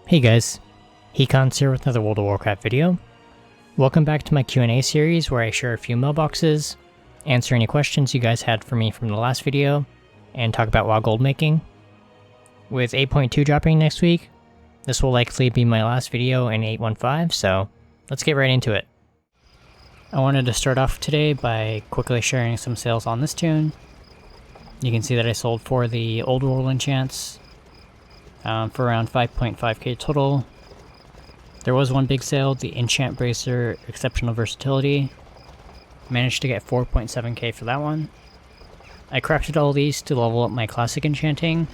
Hey guys, Hecons here with another World of Warcraft video. Welcome back to my Q&A series where I share a few mailboxes, answer any questions you guys had for me from the last video, and talk about WoW gold making. With 8.2 dropping next week, this will likely be my last video in 8.15, so let's get right into it. I wanted to start off today by quickly sharing some sales on this tune. You can see that I sold 4 of the Old World enchants for around 5.5k total. There was one big sale, the Enchant Bracer Exceptional Versatility. Managed to get 4.7k for that one. I crafted all these to level up my classic enchanting,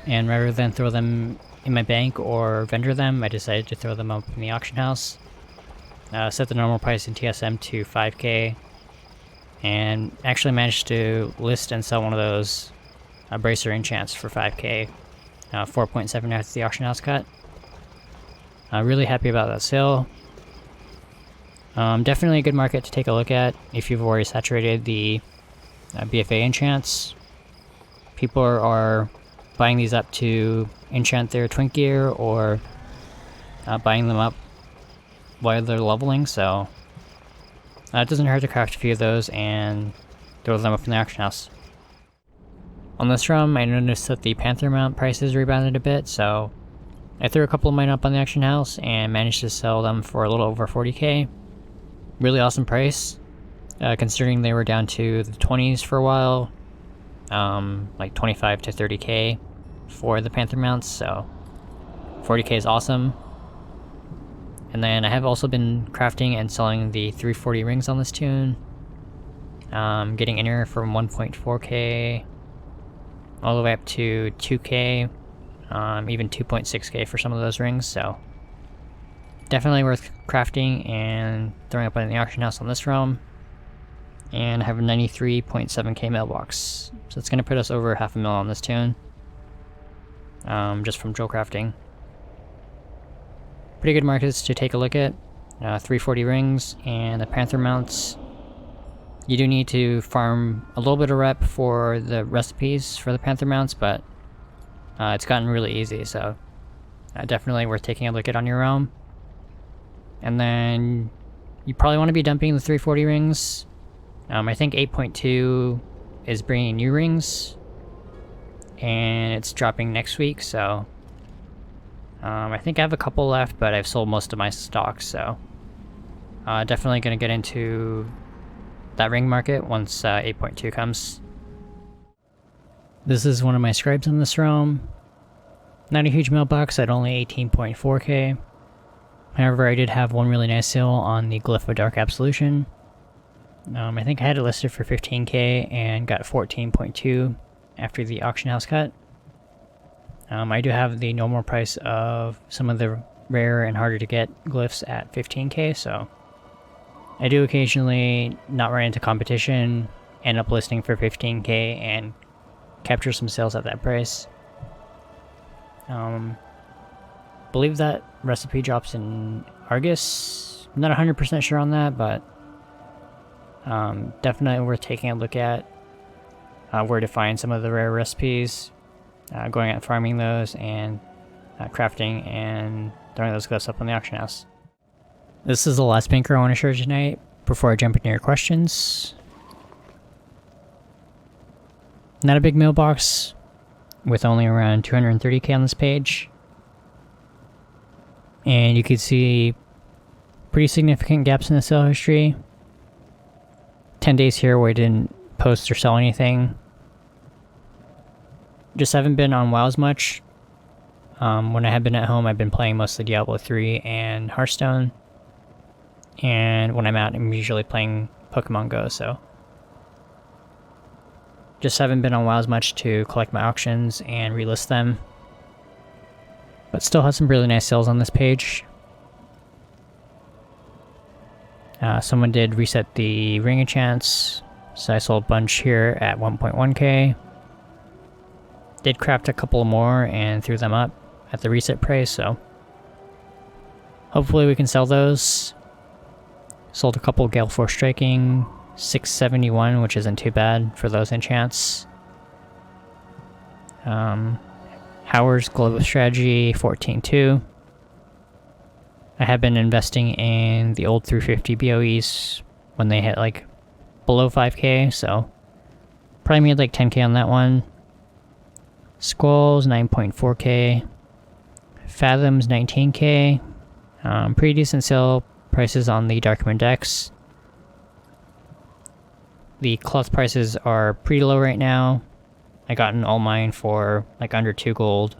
and rather than throw them in my bank or vendor them, I decided to throw them up in the auction house. Set the normal price in TSM to 5k, and actually managed to list and sell one of those Bracer enchants for 5k. 4.7 after the auction house cut. Really happy about that sale. Definitely a good market to take a look at if you've already saturated the BFA enchants. People are buying these up to enchant their twink gear or buying them up while they're leveling, so it doesn't hurt to craft a few of those and throw them up in the auction house. On this run, I noticed that the Panther mount prices rebounded a bit, so I threw a couple of mine up on the auction house and managed to sell them for a little over 40k. Really awesome price, considering they were down to the 20s for a while, like 25 to 30k for the Panther mounts, so 40k is awesome. And then I have also been crafting and selling the 340 rings on this tune, getting anywhere from 1.4k all the way up to 2k, even 2.6k for some of those rings, so definitely worth crafting and throwing up in the auction house on this realm. And I have a 93.7k mailbox, so it's going to put us over $500,000 on this tune, just from drill crafting. Pretty good markets to take a look at. 340 rings and the Panther mounts. You do need to farm a little bit of rep for the recipes for the Panther mounts, but it's gotten really easy, so definitely worth taking a look at on your own. And then you probably want to be dumping the 340 rings. I think 8.2 is bringing new rings, and it's dropping next week, so I think I have a couple left, but I've sold most of my stock, so definitely going to get into that ring market once 8.2 comes. This is one of my scribes on this realm. Not a huge mailbox at only 18.4k. However, I did have one really nice sale on the Glyph of Dark Absolution. I think I had it listed for 15k and got 14.2 after the auction house cut. I do have the normal price of some of the rare and harder to get glyphs at 15k, so I do occasionally not run into competition, end up listing for 15k, and capture some sales at that price. Believe that recipe drops in Argus. I'm not 100% sure on that, but definitely worth taking a look at where to find some of the rare recipes, going out farming those, and crafting and throwing those glyphs up on the auction house. This is the last banker I want to share tonight before I jump into your questions. Not a big mailbox, with only around 230k on this page. And you can see pretty significant gaps in the sale history. 10 days here where I didn't post or sell anything. Just haven't been on WoW as much. When I have been at home, I've been playing mostly Diablo 3 and Hearthstone. And when I'm out, I'm usually playing Pokemon Go, so just haven't been on WoW as much to collect my auctions and relist them. But still have some really nice sales on this page. Someone did reset the ring enchants, so I sold a bunch here at 1.1k. Did craft a couple more and threw them up at the reset price, so hopefully we can sell those. Sold a couple Gale Force Striking, 671, which isn't too bad for those enchants. Howard's Global Strategy 14.2. I have been investing in the old 350 BOEs when they hit like below 5k, so probably made like 10k on that one. Squalls 9.4k. Fathoms 19k. Pretty decent sale prices on the Darkman decks. The cloth prices are pretty low right now. I gotten all mine for like under 2 gold.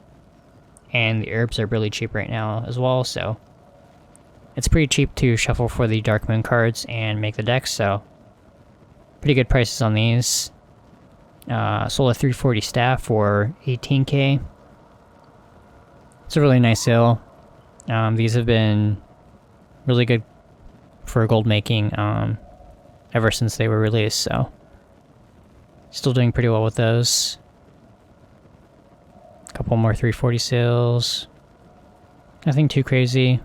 And the herbs are really cheap right now as well, so it's pretty cheap to shuffle for the Darkman cards and make the decks, so pretty good prices on these. Sold a 340 staff for 18k. It's a really nice sale. These have been really good for gold making ever since they were released, so still doing pretty well with those. A couple more 340 sales. Nothing too crazy.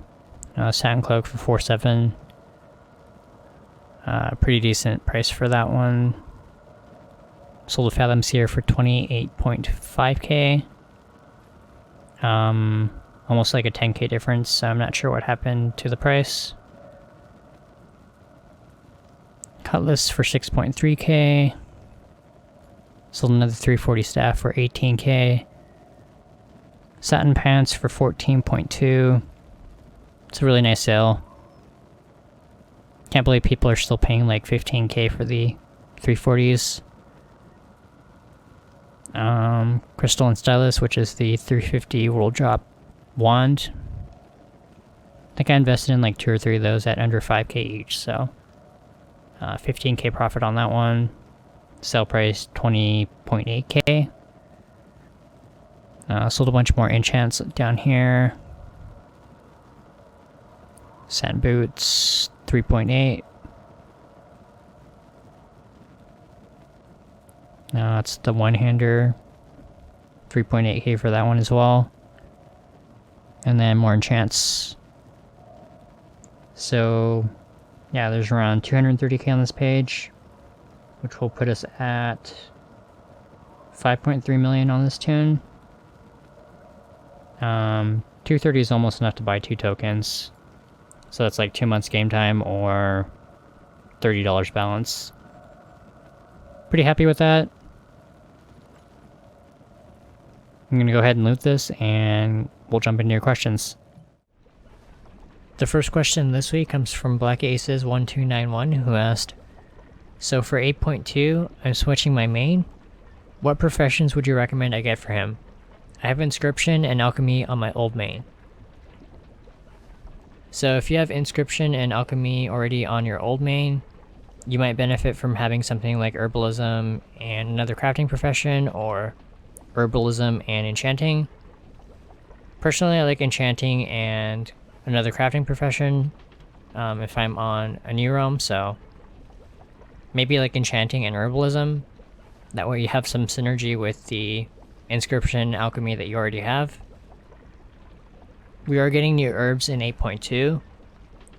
Satin Cloak for 4.7. Pretty decent price for that one. Sold a Fathoms here for 28.5k. Almost like a 10k difference, so I'm not sure what happened to the price. Cutlass for 6.3k. Sold another 340 staff for 18k. Satin pants for 14.2. It's a really nice sale. Can't believe people are still paying like 15k for the 340s. Crystal and Stylus, which is the 350 World Drop wand. I think I invested in like 2 or 3 of those at under 5k each, so 15k profit on that one. Sale price 20.8k. Sold a bunch more enchants down here. Satin boots 3.8. It's the one-hander, 3.8k for that one as well. And then more enchants. So, yeah, there's around 230k on this page, which will put us at 5.3 million on this tune. 230 is almost enough to buy 2 tokens. So that's like 2 months game time or $30 balance. Pretty happy with that. I'm going to go ahead and loot this and we'll jump into your questions. The first question this week comes from Black Aces 1291 who asked, so for 8.2, I'm switching my main. What professions would you recommend I get for him? I have Inscription and Alchemy on my old main. So if you have Inscription and Alchemy already on your old main, you might benefit from having something like Herbalism and another crafting profession, or Herbalism and Enchanting. Personally, I like Enchanting and another crafting profession if I'm on a new realm, so maybe like Enchanting and Herbalism. That way you have some synergy with the Inscription Alchemy that you already have. We are getting new herbs in 8.2,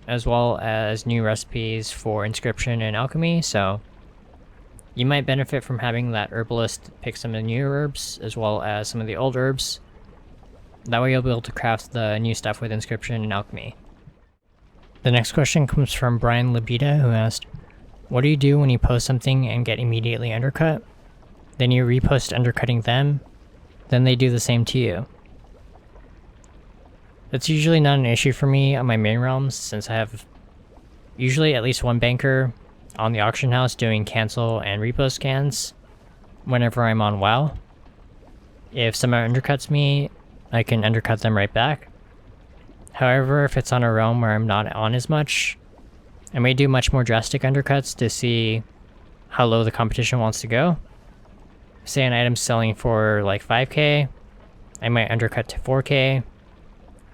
as well as new recipes for Inscription and Alchemy, so you might benefit from having that herbalist pick some of the new herbs, as well as some of the old herbs. That way you'll be able to craft the new stuff with Inscription and Alchemy. The next question comes from Brian Labita, who asked, what do you do when you post something and get immediately undercut? Then you repost undercutting them, then they do the same to you. That's usually not an issue for me on my main realms, since I have usually at least one banker on the auction house doing cancel and repost scans whenever I'm on WoW. If someone undercuts me, I can undercut them right back. However, if it's on a realm where I'm not on as much, I may do much more drastic undercuts to see how low the competition wants to go. Say an item's selling for like 5k, I might undercut to 4k.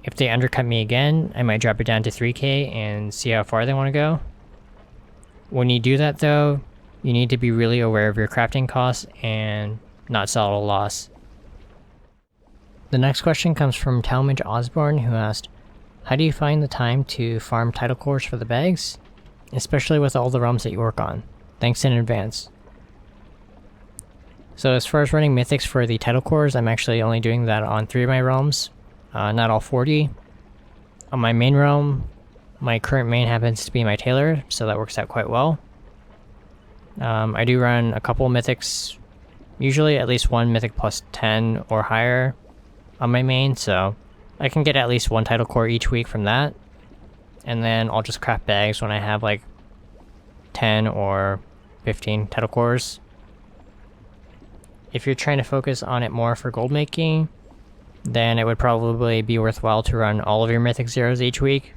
If they undercut me again, I might drop it down to 3k and see how far they want to go. When you do that though, you need to be really aware of your crafting costs and not sell at a loss. The next question comes from Talmadge Osborne, who asked, how do you find the time to farm title cores for the bags? Especially with all the realms that you work on. Thanks in advance. So as far as running mythics for the title cores, I'm actually only doing that on 3 of my realms, not all 40. On my main realm, my current main happens to be my tailor, so that works out quite well. I do run a couple mythics, usually at least one mythic plus 10 or higher on my main, so I can get at least 1 title core each week from that. And then I'll just craft bags when I have like 10 or 15 title cores. If you're trying to focus on it more for gold making, then it would probably be worthwhile to run all of your mythic zeros each week,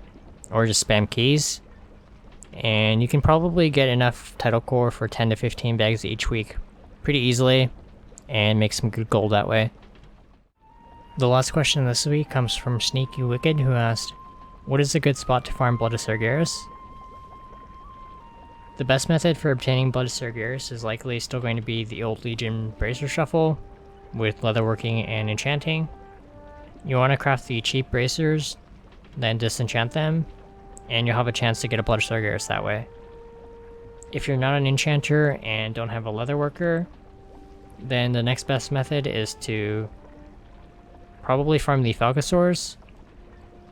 or just spam keys. And you can probably get enough title core for 10 to 15 bags each week pretty easily, and make some good gold that way. The last question this week comes from Sneaky Wicked, who asked, what is a good spot to farm Blood of Sargeras? The best method for obtaining Blood of Sargeras is likely still going to be the Old Legion Bracer Shuffle, with leatherworking and enchanting. You want to craft the cheap bracers, then disenchant them, and you'll have a chance to get a Blood of Sargeras that way. If you're not an enchanter and don't have a leatherworker, then the next best method is to probably farm the Falcosaurs.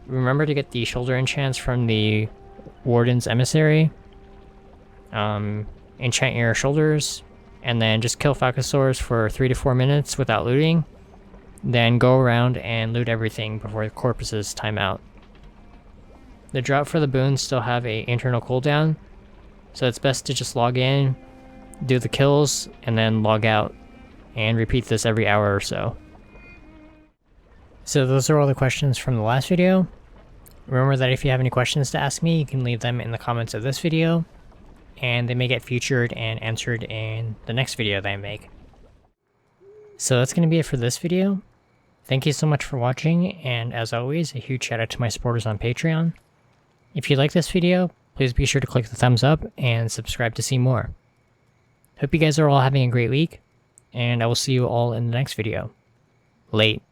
Remember to get the shoulder enchants from the Warden's Emissary. Enchant your shoulders, and then just kill Falcosaurs for 3 to 4 minutes without looting. Then go around and loot everything before the corpses time out. The drought for the boons still have an internal cooldown, so it's best to just log in, do the kills, and then log out, and repeat this every hour or so. So those are all the questions from the last video. Remember that if you have any questions to ask me, you can leave them in the comments of this video, and they may get featured and answered in the next video that I make. So that's going to be it for this video. Thank you so much for watching, and as always, a huge shout out to my supporters on Patreon. If you like this video, please be sure to click the thumbs up and subscribe to see more. Hope you guys are all having a great week, and I will see you all in the next video. Late.